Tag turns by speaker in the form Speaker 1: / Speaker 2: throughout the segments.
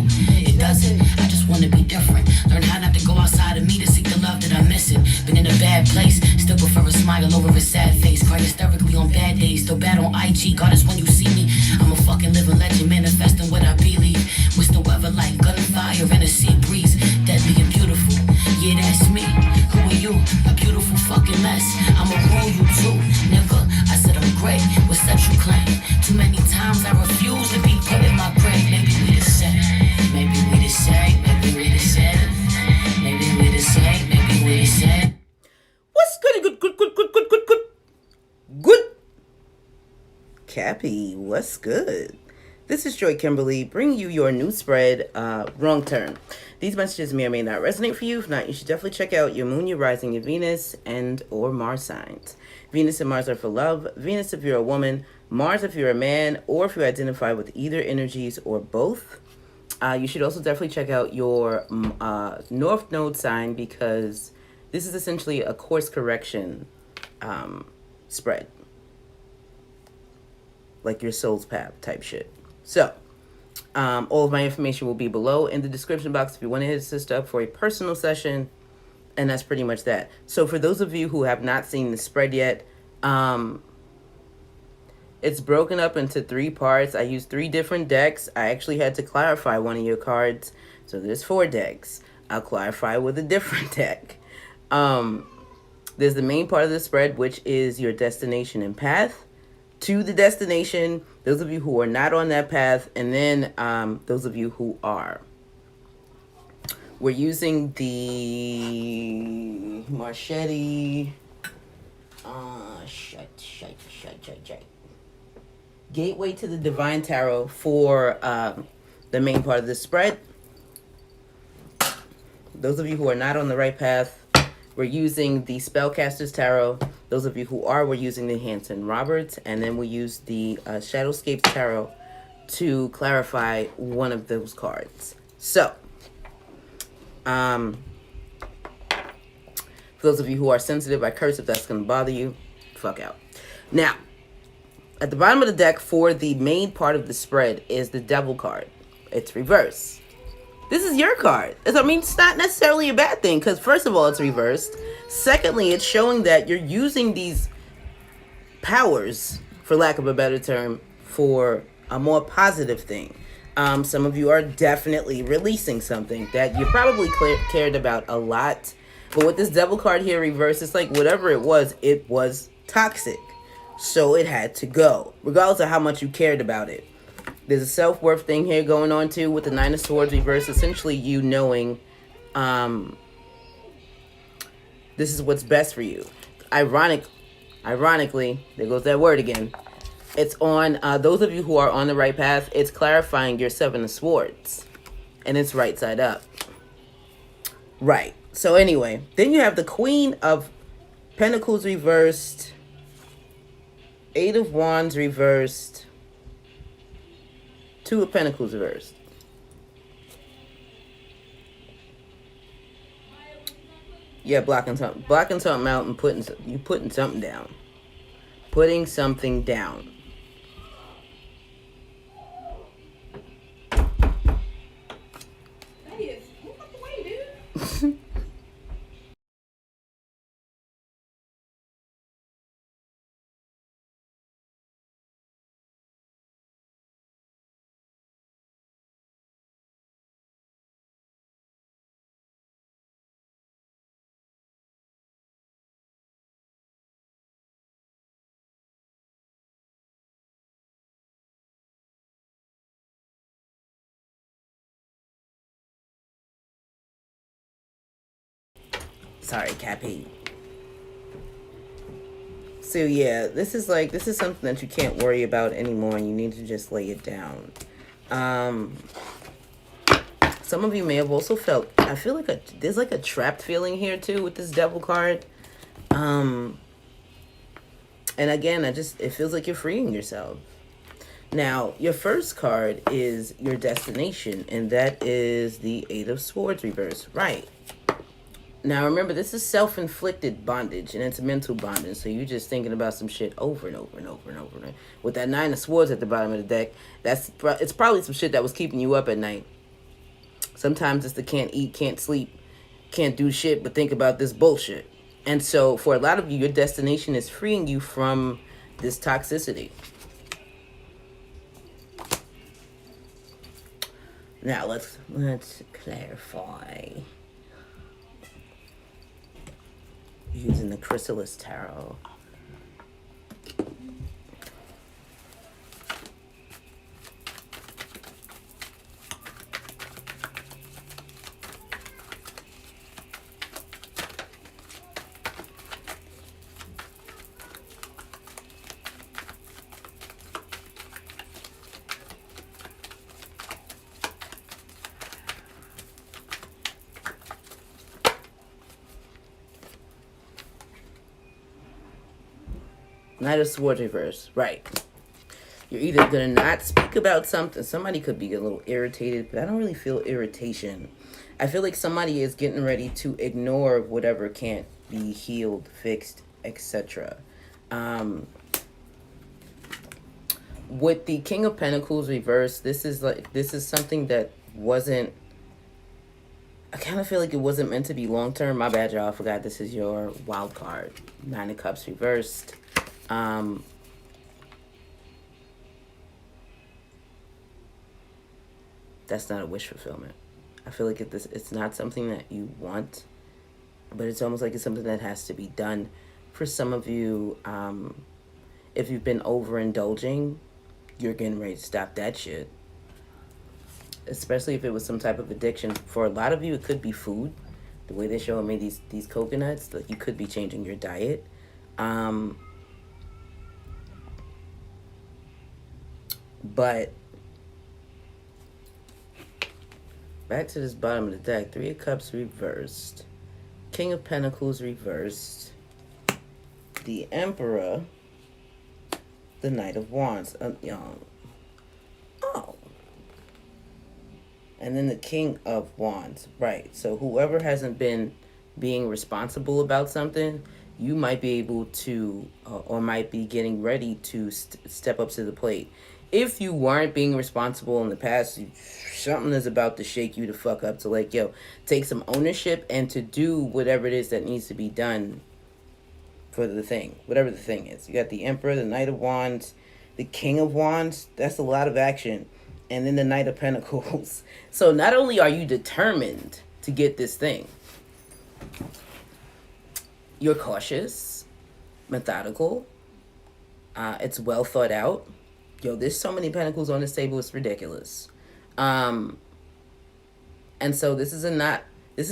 Speaker 1: do. It doesn't. I just wanna be different. Learn how not to go outside of me to seek the love that I'm missing. Been in a bad place, still prefer a smile over a sad face. Cry hysterically on bad days, still bad on IG. God is when you see me. I'm a fucking living legend, manifesting what I believe. With the weather like gunfire and a sea breeze. Deadly and beautiful, yeah, that's me. Who are you? A beautiful fucking mess. I'ma rule you too, nigga. I said I'm great, what's that you claim? Too many times I refuse to be put in my grave. Maybe we the same, maybe we the same, maybe we the same, maybe we the same, maybe we the same.
Speaker 2: What's good? Cappy, what's good? This is Joy Kimberly bringing you your new spread, Wrong Turn. These messages may or may not resonate for you. If not, you should definitely check out your moon, your rising, your Venus, and or Mars signs. Venus and Mars are for love. Venus if you're a woman, Mars if you're a man, or if you identify with either energies or both. You should also definitely check out your North Node sign because this is essentially a course correction spread. Like your soul's path type shit. So, all of my information will be below in the description box if you want to hit a sister up for a personal session. And that's pretty much that. So for those of you who have not seen the spread yet, it's broken up into 3 parts. I used 3 different decks. I actually had to clarify one of your cards. So there's 4 decks. I'll clarify with a different deck. There's the main part of the spread, which is your destination and path to the destination, those of you who are not on that path, and then those of you who are. We're using the Marchetti Gateway to the Divine Tarot for the main part of the spread. Those of you who are not on the right path, we're using the Spellcaster's Tarot. Those of you who are, we're using the Hanson Roberts. And then we use the Shadowscapes Tarot to clarify one of those cards. So, for those of you who are sensitive, I curse if that's going to bother you. Fuck out. Now, at the bottom of the deck for the main part of the spread is the Devil card. It's reversed. This is your card. I mean, it's not necessarily a bad thing because first of all, it's reversed. Secondly, it's showing that you're using these powers, for lack of a better term, for a more positive thing. Some of you are definitely releasing something that you probably cared about a lot. But with this Devil card here reversed, it's like whatever it was toxic. So it had to go, regardless of how much you cared about it. There's a self-worth thing here going on too with the 9 of Swords reversed. Essentially you knowing this is what's best for you. Ironically, there goes that word again. It's on those of you who are on the right path. It's clarifying your 7 of Swords. And it's right side up. Right. So anyway, then you have the Queen of Pentacles reversed. 8 of Wands reversed. 2 of Pentacles reversed. Yeah, blocking something out and putting something down. Putting something down.
Speaker 3: Hey, move out the way, dude.
Speaker 2: Sorry, Cappy. So yeah, this is something that you can't worry about anymore and you need to just lay it down. Some of you may have also felt, I feel like there's like a trapped feeling here too with this Devil card. And again, it feels like you're freeing yourself. Now, your first card is your destination, and that is the 8 of Swords reverse. Right. Now, remember, this is self-inflicted bondage, and it's mental bondage, so you're just thinking about some shit over and over and over and over. With that 9 of Swords at the bottom of the deck, it's probably some shit that was keeping you up at night. Sometimes it's the can't eat, can't sleep, can't do shit, but think about this bullshit. And so for a lot of you, your destination is freeing you from this toxicity. Now let's clarify. Using the Chrysalis Tarot. Knight of Swords reverse. Right. You're either going to not speak about something. Somebody could be a little irritated, but I don't really feel irritation. I feel like somebody is getting ready to ignore whatever can't be healed, fixed, etc. With the King of Pentacles reverse, this is something that wasn't, I kind of feel like it wasn't meant to be long term. My bad, y'all. I forgot this is your wild card. Nine of Cups reversed. That's not a wish fulfillment. I feel like it's not something that you want, but it's almost like it's something that has to be done. For some of you, if you've been overindulging, you're getting ready to stop that shit. Especially if it was some type of addiction. For a lot of you, it could be food. The way they're showing me these coconuts, that you could be changing your diet. But back to this bottom of the deck. Three of Cups reversed. King of Pentacles reversed. The Emperor. The Knight of Wands. Oh. And then the King of Wands. Right. So whoever hasn't been being responsible about something, you might be able to, or might be getting ready to step up to the plate. If you weren't being responsible in the past, something is about to shake you the fuck up to like, yo, take some ownership and to do whatever it is that needs to be done for the thing, whatever the thing is. You got the Emperor, the Knight of Wands, the King of Wands. That's a lot of action. And then the Knight of Pentacles. So not only are you determined to get this thing, you're cautious, methodical. It's well thought out. Yo, there's so many pentacles on this table, it's ridiculous. And so this is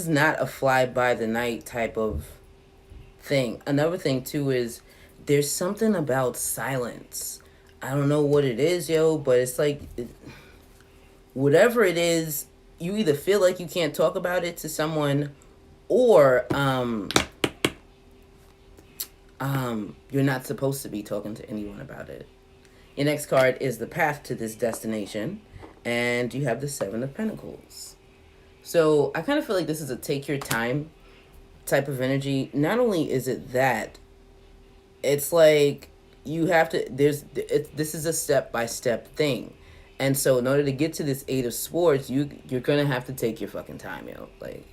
Speaker 2: not a fly by the night type of thing. Another thing too is there's something about silence. I don't know what it is, yo, but it's like whatever it is, you either feel like you can't talk about it to someone, or you're not supposed to be talking to anyone about it. Your next card is the path to this destination, and you have the Seven of Pentacles. So I kind of feel like this is a take your time type of energy. Not only is it that, it's like you have to, this is a step-by-step thing. And so in order to get to this Eight of Swords, you're going to have to take your fucking time, yo. Like,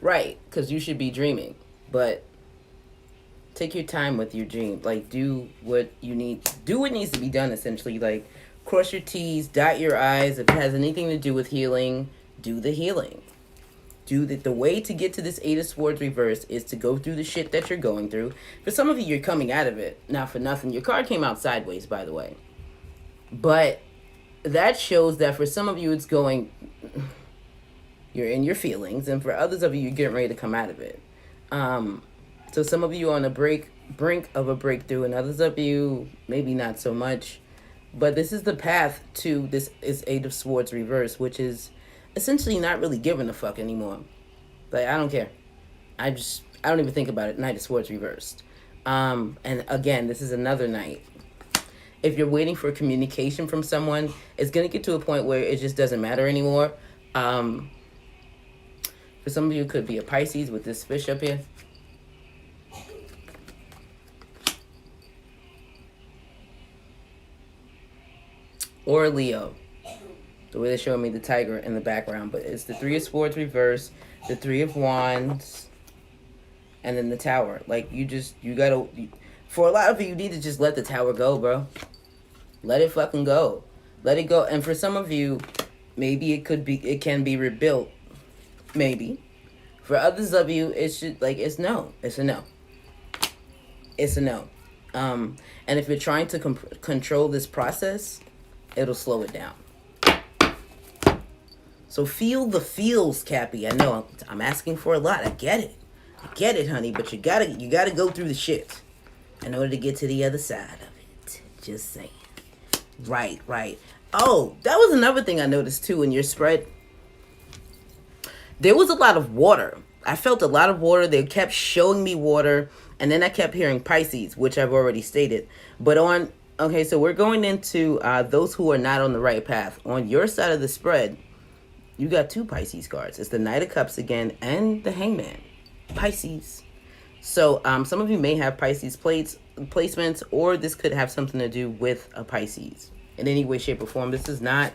Speaker 2: right, because you should be dreaming, but take your time with your dream. Like, do what needs to be done, essentially. Like, cross your T's, dot your I's. If it has anything to do with healing, do the healing. The way to get to this Eight of Swords reverse is to go through the shit that you're going through. For some of you, you're coming out of it. Not for nothing. Your card came out sideways, by the way. But that shows that for some of you, it's going, you're in your feelings. And for others of you, you're getting ready to come out of it. So some of you are on the brink of a breakthrough, and others of you, maybe not so much. But this is the path to this is Eight of Swords reverse, which is essentially not really giving a fuck anymore. Like, I don't care. I don't even think about it. Knight of Swords reversed. And again, this is another night. If you're waiting for communication from someone, it's going to get to a point where it just doesn't matter anymore. For some of you, it could be a Pisces with this fish up here. Or a Leo. The way they're showing me the tiger in the background. But it's the Three of Swords reverse, the Three of Wands, and then the Tower. Like, you gotta... For a lot of you, you need to just let the Tower go, bro. Let it fucking go. Let it go. And for some of you, maybe it can be rebuilt. Maybe. For others of you, it's no. It's a no. It's a no. And if you're trying to control this process, it'll slow it down. So feel the feels, Cappy. I know I'm asking for a lot. I get it, honey. But you gotta go through the shit in order to get to the other side of it. Just saying. Right. Oh, that was another thing I noticed too in your spread. There was a lot of water. I felt a lot of water. They kept showing me water. And then I kept hearing Pisces, which I've already stated. But okay, so we're going into those who are not on the right path. On your side of the spread, you got 2 Pisces cards. It's the Knight of Cups again and the Hangman. Pisces. So some of you may have Pisces placements, or this could have something to do with a Pisces in any way, shape, or form. This is not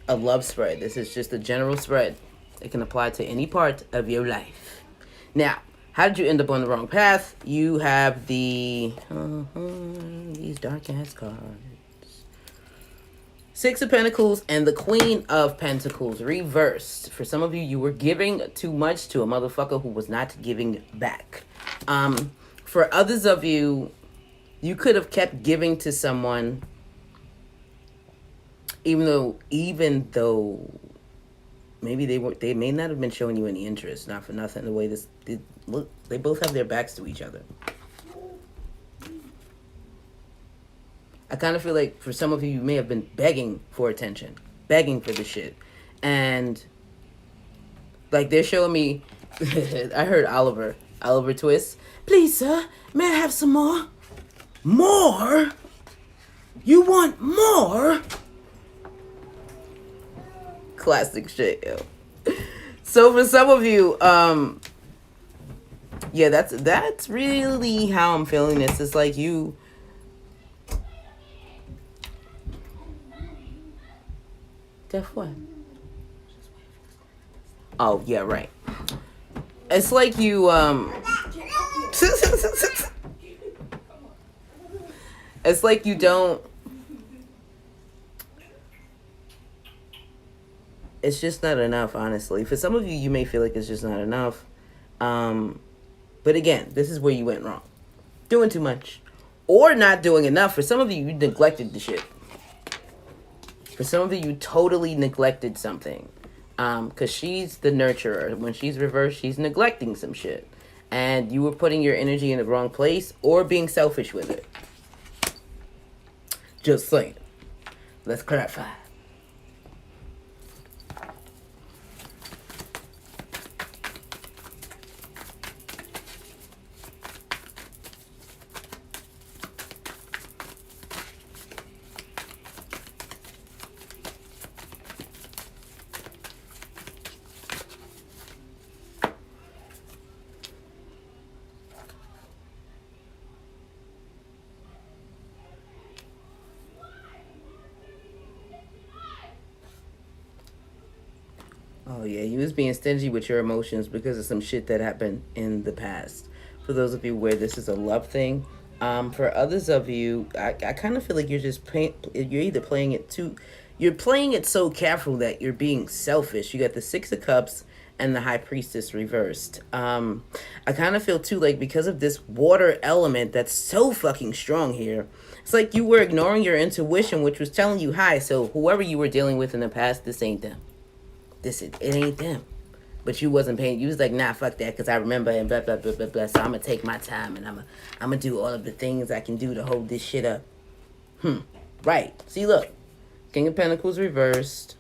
Speaker 2: a love spread. This is just a general spread. It can apply to any part of your life. Now, how did you end up on the wrong path? You have these dark ass cards. 6 of Pentacles and the Queen of Pentacles reversed. For some of you, you were giving too much to a motherfucker who was not giving back. For others of you, you could have kept giving to someone even though maybe they may not have been showing you any interest. Not for nothing, the way they both have their backs to each other. I kind of feel like for some of you, you may have been begging for attention, begging for the shit. And like they're showing me, I heard Oliver Twist. Please, sir, may I have some more? More? You want more? Classic shit, yo. So for some of you, yeah, that's really how I'm feeling this. It's like you... Deaf what? Oh, yeah, right. It's like you, it's like you don't... It's just not enough, honestly. For some of you, you may feel like it's just not enough. But again, this is where you went wrong. Doing too much. Or not doing enough. For some of you, you neglected the shit. For some of you, you totally neglected something. Because she's the nurturer. When she's reversed, she's neglecting some shit. And you were putting your energy in the wrong place or being selfish with it. Just saying. Let's clarify. Oh, yeah, you was being stingy with your emotions because of some shit that happened in the past. For those of you where this is a love thing. For others of you, I kind of feel like you're just you're either playing it you're playing it so careful that you're being selfish. You got the 6 of Cups and the High Priestess reversed. I kind of feel too like because of this water element that's so fucking strong here, it's like you were ignoring your intuition, which was telling you, hi, so whoever you were dealing with in the past, this ain't them. It ain't them. But you wasn't paying. You was like, nah, fuck that, because I remember and blah, blah, blah, blah, blah. So I'm going to take my time and I'm going to do all of the things I can do to hold this shit up. Right. See, look. King of Pentacles reversed.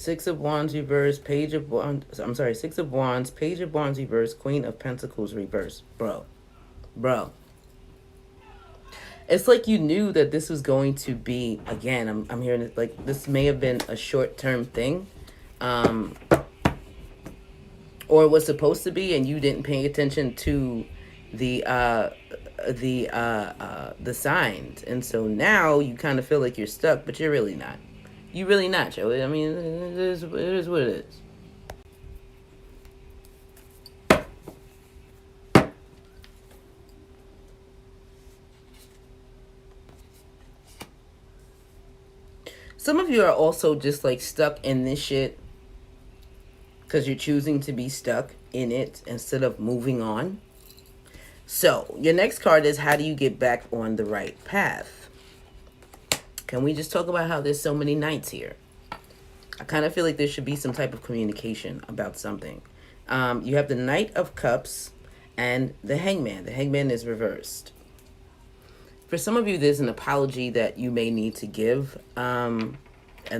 Speaker 2: Six of Wands reverse, Page of Wands. I'm sorry, Six of Wands, Page of Wands reverse, Queen of Pentacles reverse. Bro. It's like you knew that this was going to be, again, I'm hearing it, like this may have been a short-term thing. Or it was supposed to be, and you didn't pay attention to the signs. And so now you kind of feel like you're stuck, but you're really not. You're really not, Joe. I mean, it is what it is. Some of you are also just like stuck in this shit because you're choosing to be stuck in it instead of moving on. So your next card is, how do you get back on the right path? Can we just talk about how there's so many knights here? I kind of feel like there should be some type of communication about something. You have the Knight of Cups and the Hangman. The Hangman is reversed. For some of you, there's an apology that you may need to give. And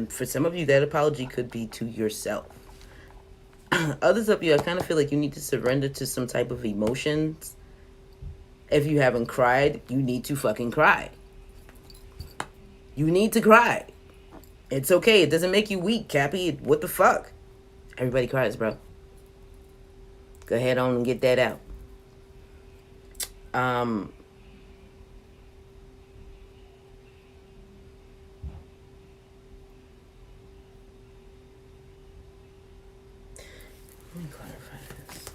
Speaker 2: for some of you, that apology could be to yourself. Others of you, I kind of feel like you need to surrender to some type of emotions. If you haven't cried, you need to fucking cry. You need to cry. It's okay. It doesn't make you weak, Cappy. What the fuck? Everybody cries, bro. Go ahead on and get that out. Let me clarify this.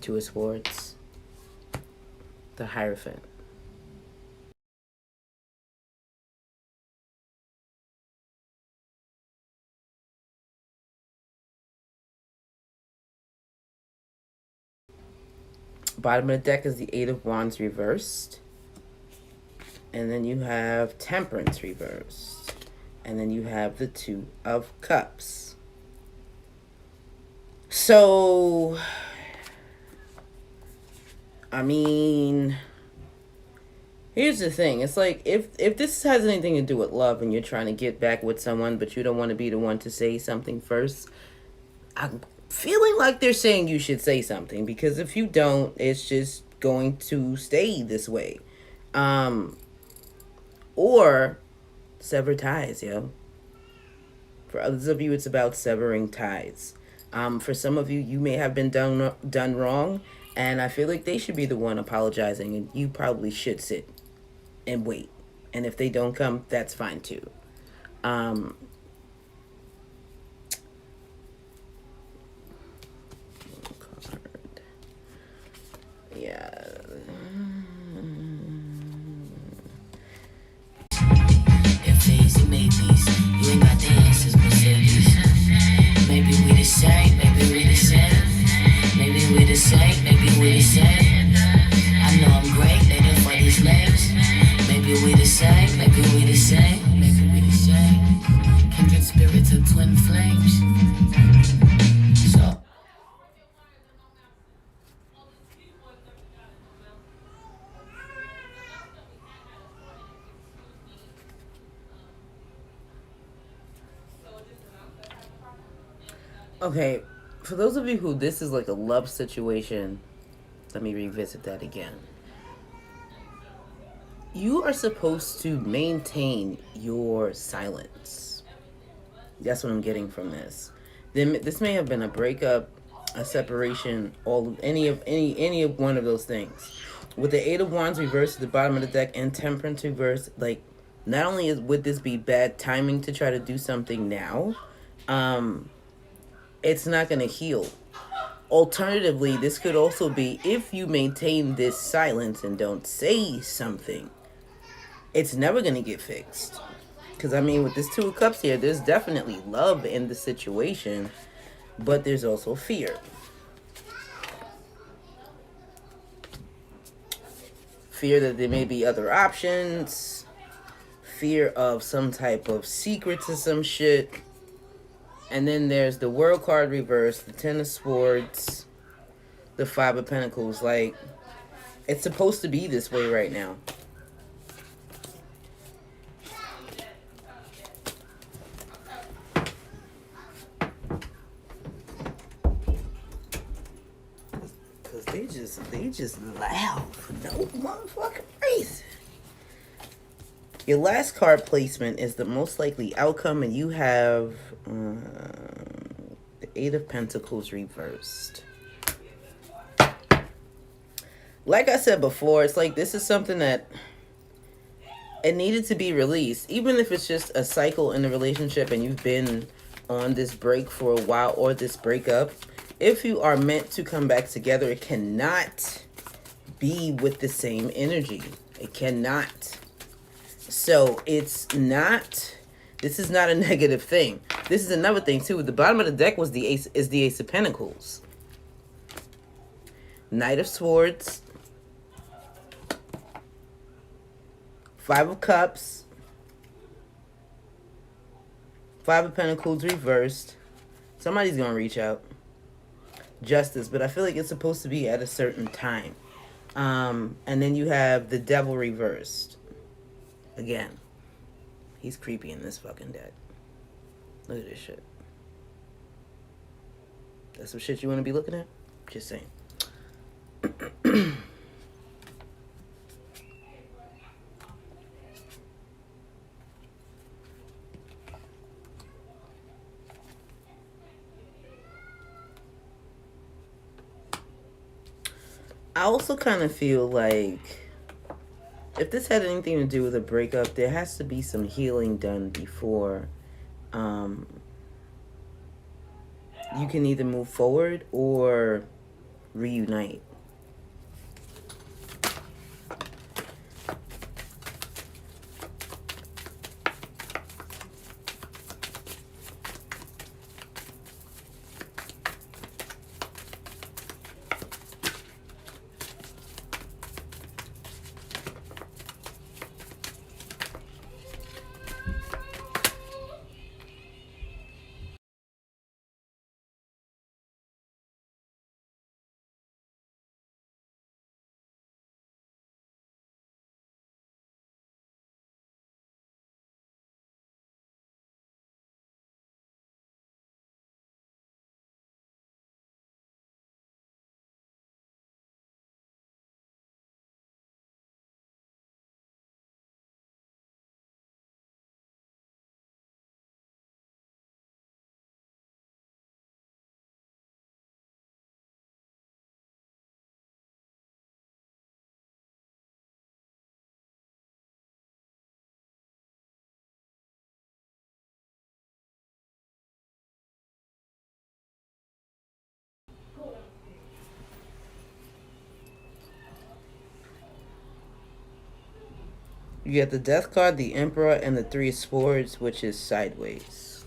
Speaker 2: Two of Swords, the Hierophant. Bottom of the deck is the Eight of Wands reversed. And then you have Temperance reversed. And then you have the Two of Cups. So, I mean, here's the thing. It's like, if this has anything to do with love and you're trying to get back with someone, but you don't want to be the one to say something first, I'm feeling like they're saying you should say something, because if you don't, it's just going to stay this way. Or sever ties, yo. For others of you, it's about severing ties. For some of you, you may have been done wrong, and I feel like they should be the one apologizing, and you probably should sit and wait. And if they don't come, that's fine too. Yeah.
Speaker 1: If easy maybes, you ain't got the answers, Mercedes. Maybe we the same, maybe we the same. Maybe we the same, maybe we the same. I know I'm great, later for these names. Maybe we the same, maybe we the same. Maybe we the same. Kindred spirits of twin flames. So.
Speaker 2: Okay, for those of you who this is like a love situation, let me revisit that again. You are supposed to maintain your silence. That's what I'm getting from this. Then this may have been a breakup, a separation, any of one of those things. With the Eight of Wands reversed at the bottom of the deck and Temperance reversed, like, not only would this be bad timing to try to do something now, it's not going to heal. Alternatively, this could also be, if you maintain this silence and don't say something, it's never going to get fixed. Because, I mean, with this Two of Cups here, there's definitely love in the situation. But there's also fear. Fear that there may be other options. Fear of some type of secrets or some shit. And then there's the World card reversed, the Ten of Swords, the Five of Pentacles. Like, it's supposed to be this way right now. Cause they just loud for no motherfucking reason. Your last card placement is the most likely outcome, and you have the Eight of Pentacles reversed. Like I said before, it's like this is something that it needed to be released. Even if it's just a cycle in the relationship and you've been on this break for a while or this breakup, if you are meant to come back together, it cannot be with the same energy. It cannot. So it's not, this is not a negative thing. This is another thing too. The bottom of the deck was the Ace of Pentacles. Knight of Swords. Five of Cups. Five of Pentacles reversed. Somebody's going to reach out. Justice, but I feel like it's supposed to be at a certain time. And then you have the Devil reversed. Again, he's creepy in this fucking deck. Look at this shit. That's some shit you want to be looking at? Just saying. I also kind of feel like if this had anything to do with a breakup, there has to be some healing done before you can either move forward or reunite. You get the Death card, the Emperor, and the Three of Swords, which is sideways.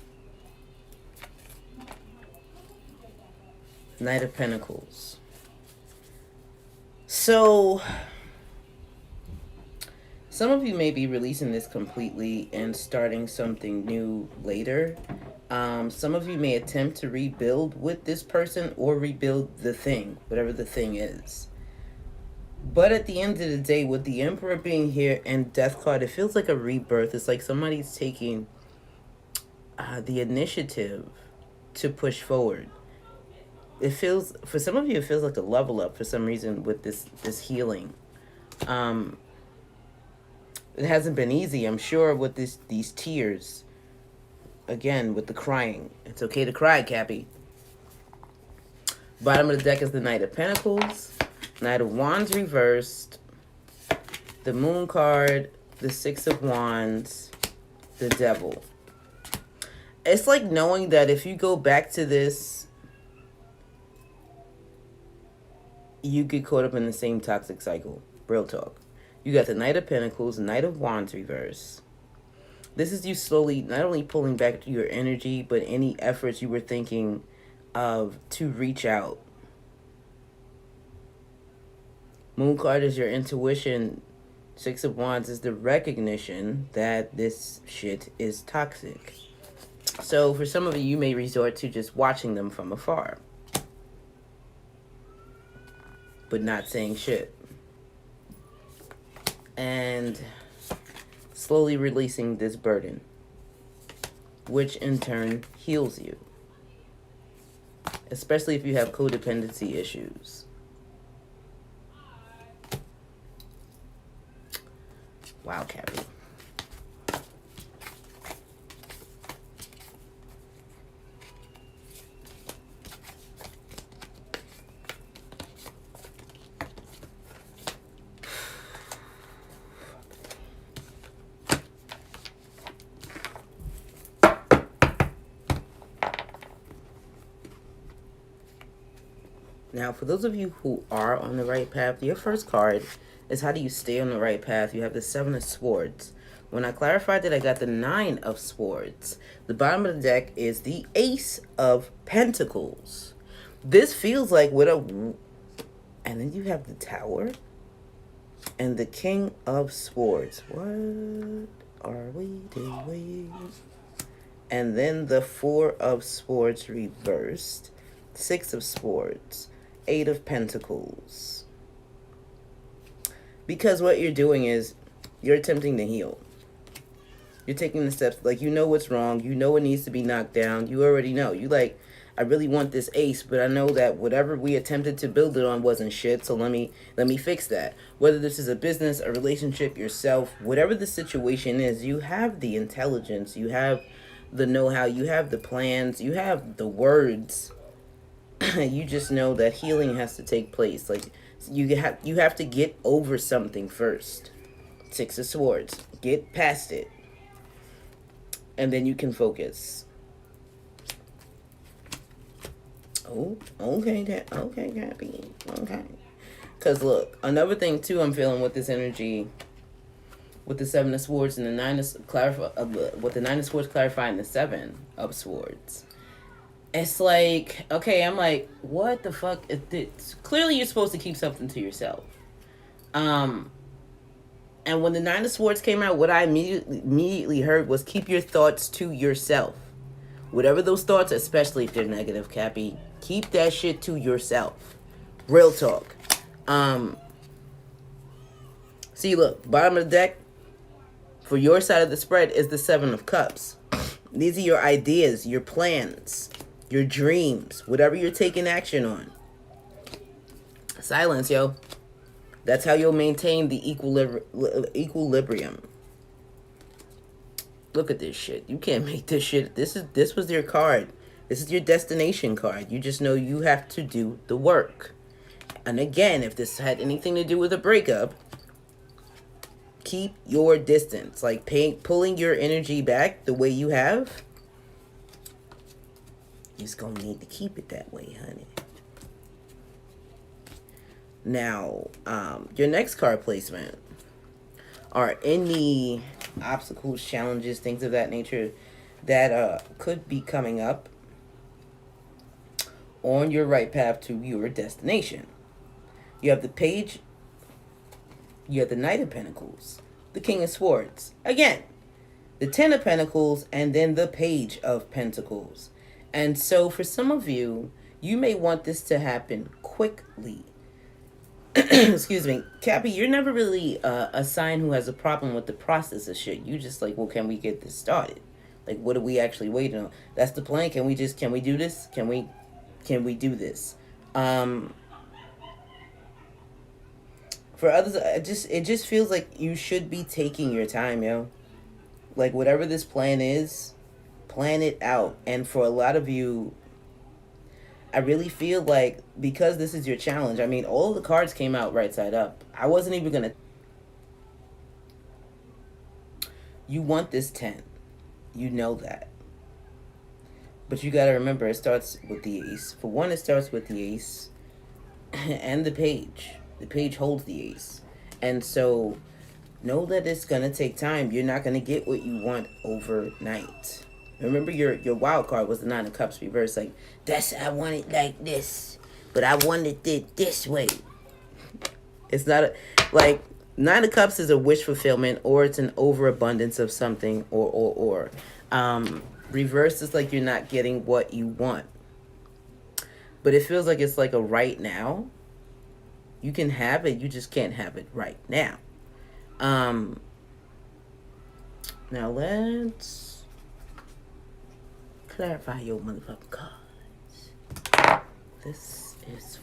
Speaker 2: Knight of Pentacles. So, some of you may be releasing this completely and starting something new later. Some of you may attempt to rebuild with this person or rebuild the thing, whatever the thing is. But at the end of the day, with the Emperor being here and Death card, it feels like a rebirth. It's like somebody's taking the initiative to push forward. It feels, for some of you, it feels like a level up for some reason with this healing. It hasn't been easy, I'm sure, with these tears. Again, with the crying. It's okay to cry, Cappy. Bottom of the deck is the Knight of Pentacles. Knight of Wands reversed, the Moon card, the Six of Wands, the Devil. It's like knowing that if you go back to this, you get caught up in the same toxic cycle. Real talk. You got the Knight of Pentacles, Knight of Wands reverse. This is you slowly not only pulling back your energy, but any efforts you were thinking of to reach out. Moon card is your intuition. Six of Wands is the recognition that this shit is toxic. So for some of you, you may resort to just watching them from afar, but not saying shit. And slowly releasing this burden, which in turn heals you. Especially if you have codependency issues. Wow, Cappy. Now, for those of you who are on the right path, your first card is how do you stay on the right path. You have the Seven of Swords. When I clarified that, I got the Nine of Swords. The bottom of the deck is the Ace of Pentacles. This feels like with a... And then you have the Tower and the King of Swords. What are we doing? And then the Four of Swords reversed. Six of Swords. Eight of Pentacles. Because what you're doing is you're attempting to heal. You're taking the steps, like, you know what's wrong. You know it needs to be knocked down. You already know. You like, I really want this ace, but I know that whatever we attempted to build it on wasn't shit, so let me fix that. Whether this is a business, a relationship, yourself, whatever the situation is, you have the intelligence, you have the know-how, you have the plans, you have the words. You just know that healing has to take place. Like, you have to get over something first. Six of Swords. Get past it. And then you can focus. Oh, okay, okay, Cappy. Okay. Because look, another thing too I'm feeling with this energy, with the Seven of Swords and the Nine of with the Nine of Swords clarifying the Seven of Swords. It's like, okay, I'm like, what the fuck? It's clearly you're supposed to keep something to yourself. And when the Nine of Swords came out, what I immediately heard was keep your thoughts to yourself. Whatever those thoughts, especially if they're negative, Cappy, keep that shit to yourself. Real talk. See, look, bottom of the deck, for your side of the spread is the Seven of Cups. These are your ideas, your plans, your dreams, whatever you're taking action on. Silence, yo. That's how you'll maintain the equilibrium. Look at this shit. You can't make this shit. This was your card. This is your destination card. You just know you have to do the work. And again, if this had anything to do with a breakup, keep your distance. Like pulling your energy back the way you have. You're just gonna need to keep it that way, honey. Now, your next card placement are any obstacles, challenges, things of that nature that could be coming up on your right path to your destination. You have the Page, you have the Knight of Pentacles, the King of Swords, again, the Ten of Pentacles, and then the Page of Pentacles. And so for some of you, you may want this to happen quickly. Excuse me, Cappy, you're never really a sign who has a problem with the process of shit. You just like, well, can we get this started? Like, what are we actually waiting on? That's the plan. Can we do this? Can we do this? For others, it just feels like you should be taking your time, yo. Like, whatever this plan is, plan it out. And for a lot of you, I really feel like because this is your challenge, I mean, all the cards came out right side up. I wasn't even going to... You want this 10. You know that. But you got to remember, it starts with the ace. For one, it starts with the ace and the page. The page holds the ace. And so, know that it's going to take time. You're not going to get what you want overnight. Remember your wild card was the Nine of Cups reverse. Like, I want it like this, but I wanted it this way. It's not like Nine of Cups is a wish fulfillment, or it's an overabundance of something, or. Reverse is like you're not getting what you want. But it feels like it's like a right now. You can have it, you just can't have it right now. Now let's clarify your motherfucking cards. This is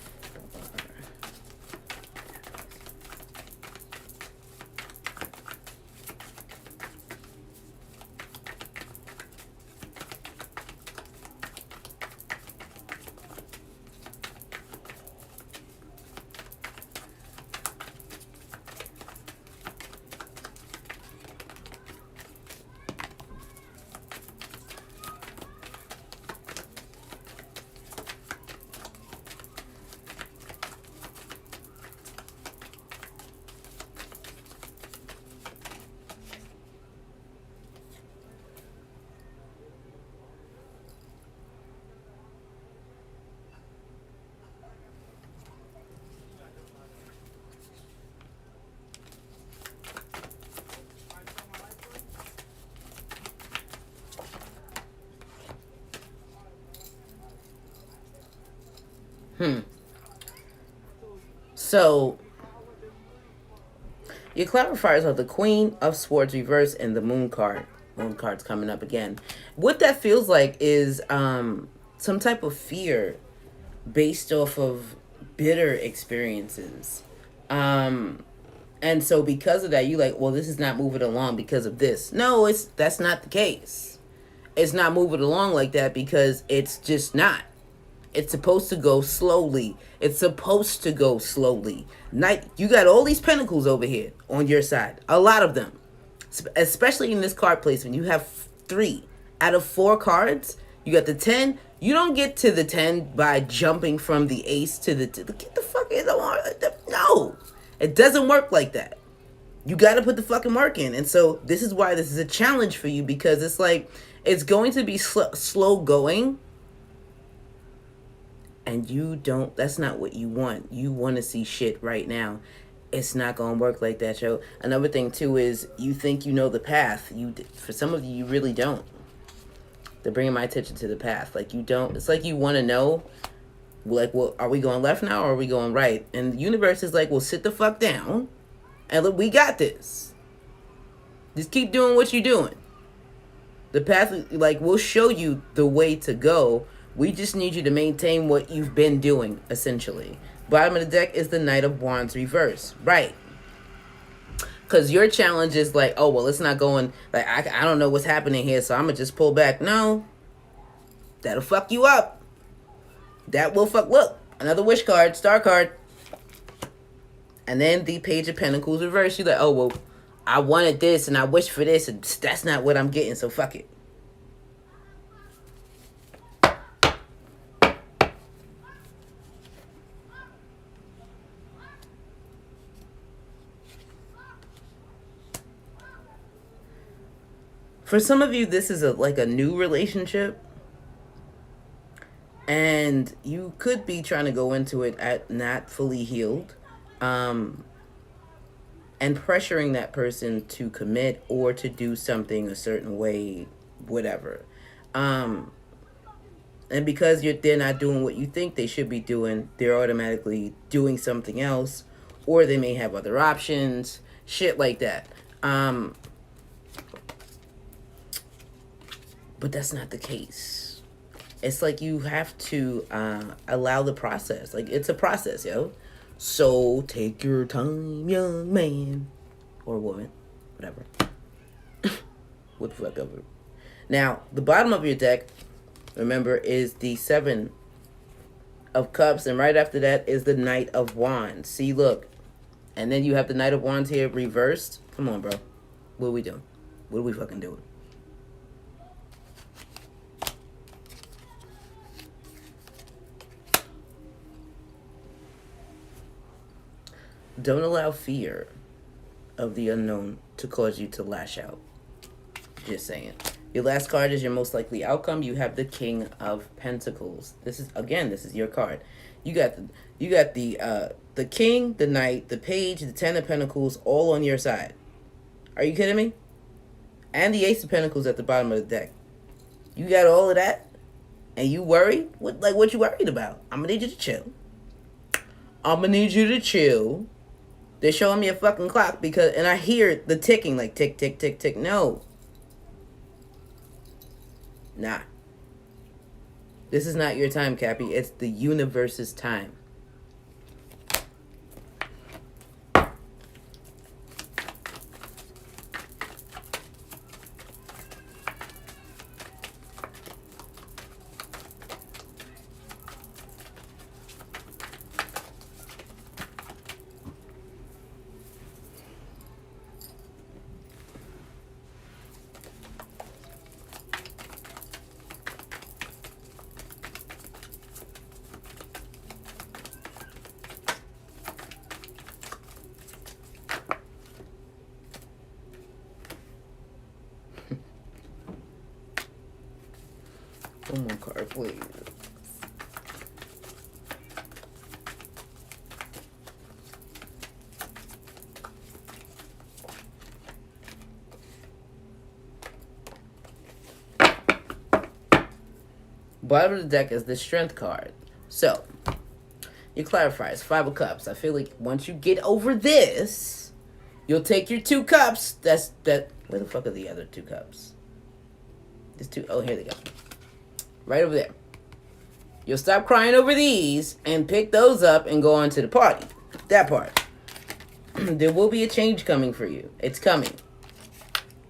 Speaker 2: So, your clarifiers are the Queen of Swords reverse and the Moon card. Moon card's coming up again. What that feels like is some type of fear based off of bitter experiences. And so because of that, you like, well, this is not moving along because of this. No, that's not the case. It's not moving along like that because it's just not. It's supposed to go slowly. It's supposed to go slowly. You got all these pentacles over here on your side. A lot of them. Especially in this card placement. You have 3 out of 4 cards. You got the 10. You don't get to the 10 by jumping from the ace to the... Get the fuck in. No. It doesn't work like that. You got to put the fucking work in. And so this is why this is a challenge for you. Because it's like... It's going to be slow going. And that's not what you want. You want to see shit right now. It's not going to work like that, yo. Another thing, too, is you think you know the path. For some of you, you really don't. They're bringing my attention to the path. Like, you don't. It's like you want to know, like, well, are we going left now or are we going right? And the universe is like, well, sit the fuck down. And look, we got this. Just keep doing what you're doing. The path, like, we'll show you the way to go. We just need you to maintain what you've been doing, essentially. Bottom of the deck is the Knight of Wands reverse. Right. Because your challenge is like, oh, well, it's not going... Like, I don't know what's happening here, so I'm going to just pull back. No. That'll fuck you up. That will fuck... Look, another wish card, star card. And then the Page of Pentacles reverse. You're like, oh, well, I wanted this and I wished for this, and that's not what I'm getting, so fuck it. For some of you, this is like a new relationship. And you could be trying to go into it at not fully healed. And pressuring that person to commit or to do something a certain way, whatever. And because they're not doing what you think they should be doing, they're automatically doing something else. Or they may have other options. Shit like that. But that's not the case. It's like you have to allow the process. Like, it's a process, yo. So take your time, young man. Or woman. Whatever. What the fuck ever. Now, the bottom of your deck, remember, is the 7 of Cups. And right after that is the Knight of Wands. See, look. And then you have the Knight of Wands here reversed. Come on, bro. What are we doing? What are we fucking doing? Don't allow fear of the unknown to cause you to lash out. Just saying. Your last card is your most likely outcome. You have the King of Pentacles. This is your card. You got the King, the Knight, the Page, the Ten of Pentacles, all on your side. Are you kidding me? And the Ace of Pentacles at the bottom of the deck. You got all of that, and you worried? What you worried about? I'm gonna need you to chill. They're showing me a fucking clock and I hear the ticking, like tick, tick, tick, tick. No. Nah. This is not your time, Cappy. It's the universe's time. One more card, please. Bottom of the deck is the Strength card. So, your clarifiers, 5 of Cups. I feel like once you get over this, you'll take your 2 cups. Where the fuck are the other 2 cups? There's 2. Oh, here they go. Right over there. You'll stop crying over these and pick those up and go on to the party. That part. There will be a change coming for you. It's coming.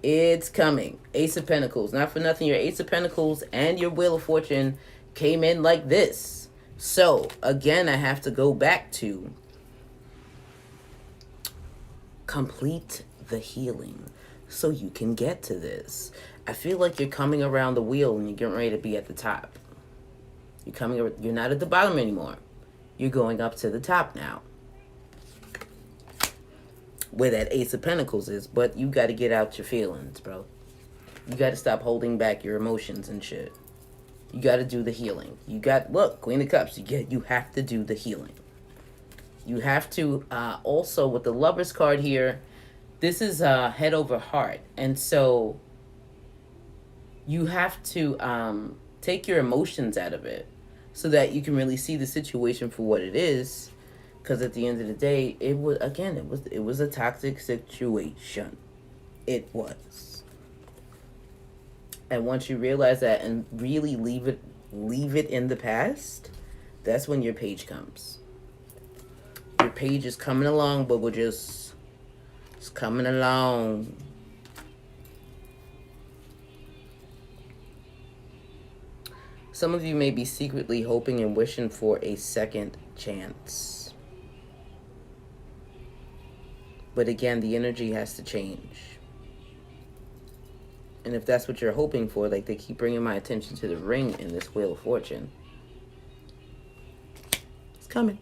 Speaker 2: It's coming. Ace of Pentacles. Not for nothing, your Ace of Pentacles and your Wheel of Fortune came in like this. So, again, I have to go back to complete the healing so you can get to this. I feel like you're coming around the wheel and you're getting ready to be at the top. You're not at the bottom anymore. You're going up to the top now. Where that Ace of Pentacles is, but you got to get out your feelings, bro. You got to stop holding back your emotions and shit. You got to do the healing. Look, Queen of Cups, you have to do the healing. You have to, also with the Lover's card here, this is head over heart. And so you have to take your emotions out of it so that you can really see the situation for what it is. Because at the end of the day, it was a toxic situation. It was. And once you realize that and really leave it in the past, that's when your Page comes. Your Page is coming along, but it's coming along. Some of you may be secretly hoping and wishing for a second chance. But again, the energy has to change. And if that's what you're hoping for, like they keep bringing my attention to the ring in this Wheel of Fortune. It's coming.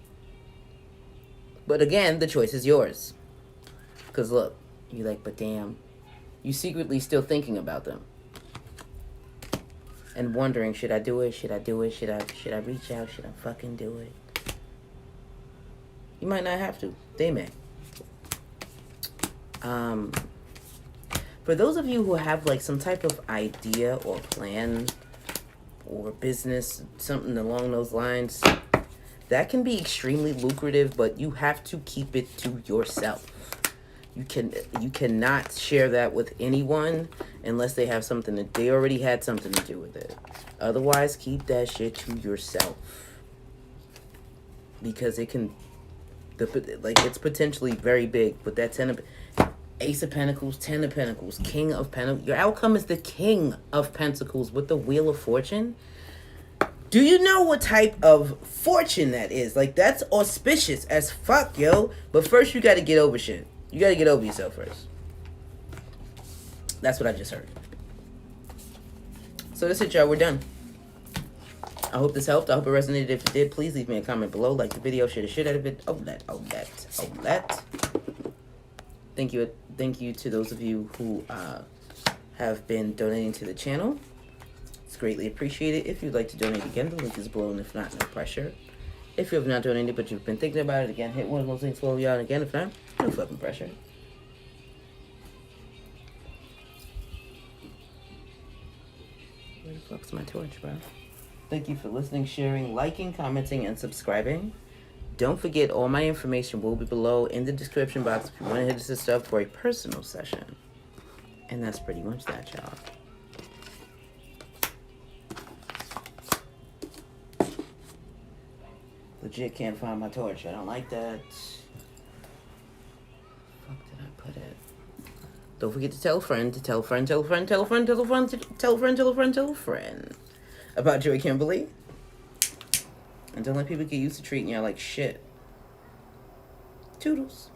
Speaker 2: But again, the choice is yours. Because look, you're like, but damn, you secretly still thinking about them. And wondering, should I do it? Should I do it? Should I reach out? Should I fucking do it? You might not have to. They may. For those of you who have like some type of idea or plan or business, something along those lines, that can be extremely lucrative, but you have to keep it to yourself. You cannot share that with anyone unless they have something that they already had something to do with it. Otherwise, keep that shit to yourself. Because it can, it's potentially very big. But that Ace of Pentacles, Ten of Pentacles, King of Pentacles. Your outcome is the King of Pentacles with the Wheel of Fortune. Do you know what type of fortune that is? Like, that's auspicious as fuck, yo. But first, you got to get over shit. You got to get over yourself first. That's what I just heard. So that's it, y'all. We're done. I hope this helped. I hope it resonated. If it did, please leave me a comment below. Like the video, share the shit out of it. Oh, that. Thank you to those of you who have been donating to the channel. It's greatly appreciated. If you'd like to donate again, the link is below, and if not, no pressure. If you have not donated but you've been thinking about it, again, hit one of those links below, y'all. And again, if not, no fucking pressure. Where the fuck's my torch, bro? Thank you for listening, sharing, liking, commenting, and subscribing. Don't forget, all my information will be below in the description box if you want to hit us up for a personal session. And that's pretty much that, y'all. Legit can't find my torch. I don't like that. Fuck did I put it? Don't forget to tell a friend, to tell a friend, tell a friend, tell a friend, tell a friend, tell a friend, tell a friend, tell a friend about Joy Kimberly. And don't let people get used to treating y'all like shit. Toodles.